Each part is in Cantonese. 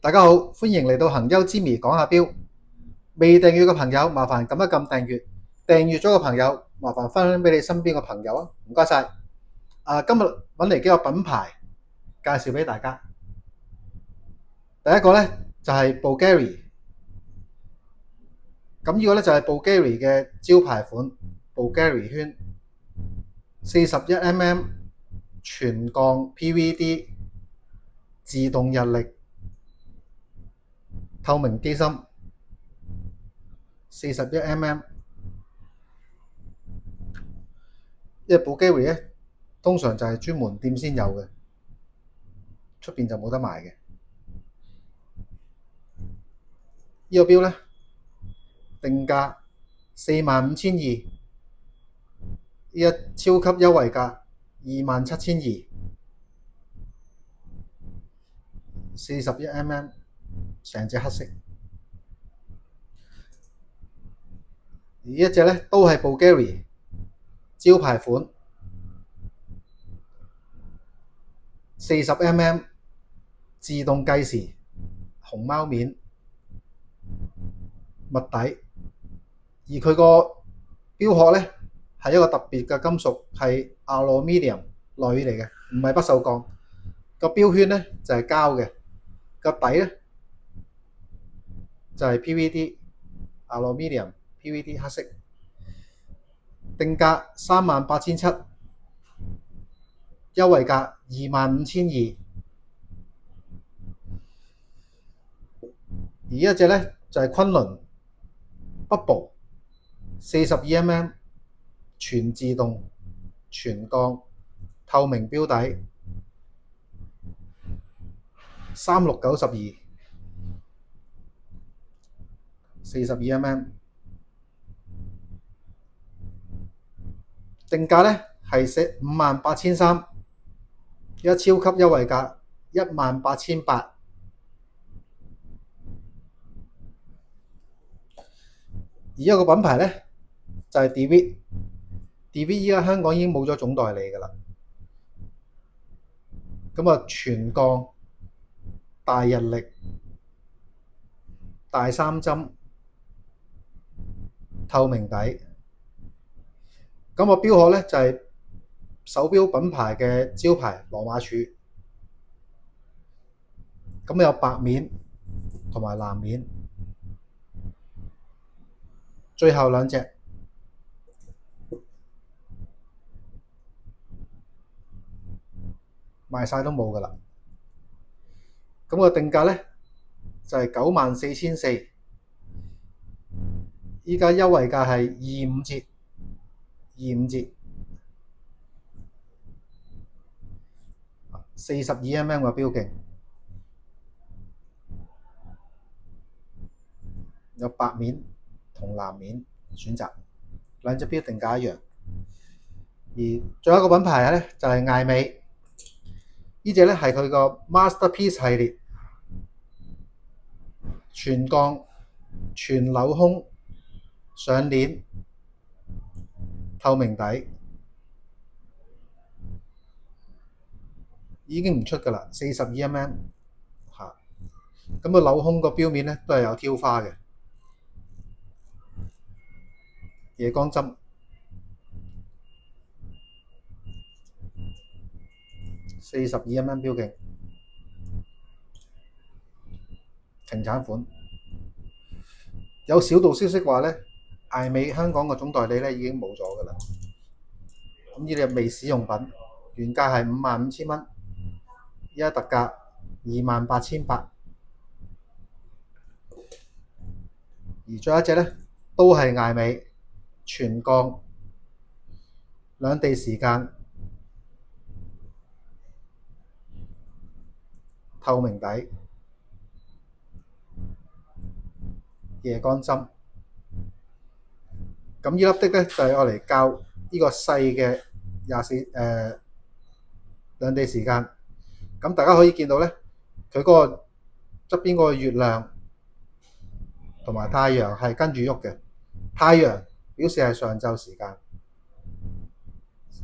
大家好，歡迎嚟到行優之謎講下標。未訂閱嘅朋友，麻煩撳一撳訂閱。訂閱咗嘅朋友，麻煩分享俾你身邊嘅朋友啊，唔該晒。今日揾嚟幾個品牌介紹俾大家。第一個呢，就係 Bulgari， 咁呢個呢，就係 Bulgari 嘅招牌款 Bulgari 圈，41mm 全鋼 PVD 自動日曆透明機芯，41mm。因為 Bulgari 咧，通常就係專門店先有嘅，出邊就冇得賣嘅。呢個錶咧，定價45,200，依家超級優惠價27,200。41mm 成隻黑色，而一隻咧都係 Bulgari 招牌款40mm 自動計時熊貓面物底，而佢個錶殼咧係一個特別嘅金屬，係 aluminium 鋁嚟嘅，唔係不鏽鋼。個錶圈咧就係膠嘅，個底咧就係 PVD aluminium PVD 黑色。定價38,700，優惠價25,200。而一隻咧就係昆侖 Bubble 42mm 全自動全鋼透明錶底3692， 42mm。定價咧係58,300，而家超級優惠價18,800。而一個品牌咧就係 Dewitt 依家香港已經冇咗總代理㗎啦。咁啊，全鋼大日曆大三針透明底。咁個錶殼咧就係手錶品牌嘅招牌羅馬柱。咁有白面同埋藍面，最後兩隻賣晒都冇㗎啦。咁個定價咧就係94,400，依家優惠價係25折。42mm 個錶徑，有白面同藍面選擇，兩隻錶定價一樣。而最後一個品牌咧就係艾美，呢隻咧係佢個 Masterpiece 系列，全鋼全鏤空上鏈透明底，已經唔出㗎啦，42mm 嚇。咁個鏤空個錶面咧都係有挑花嘅，夜光針，42mm 錶徑，停產款。有小道消息話咧，艾美香港個總代理咧已經冇咗㗎啦。咁呢啲係未使用品，原價係55,000蚊，依家特價28,800。而最後一隻咧都係艾美全鋼兩地時間透明底夜光針。咁呢粒的咧就係我嚟校呢個細嘅兩地時間。咁大家可以見到咧，佢嗰個側邊嗰個月亮同埋太陽係跟住喐嘅。太陽表示係上晝時間，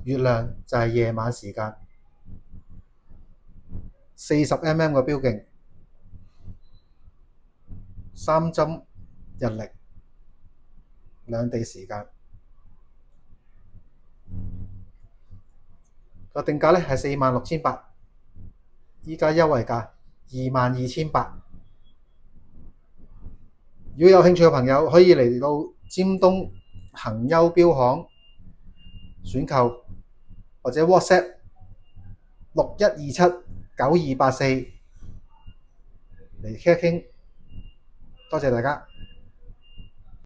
月亮就係夜晚時間。40mm 個錶徑， 3針日曆，兩地時間。個定價咧係46,800，依家優惠價22,800。如果有興趣嘅朋友，可以嚟到尖東恒優錶行選購，或者 WhatsApp 61279284嚟傾一傾。多謝大家。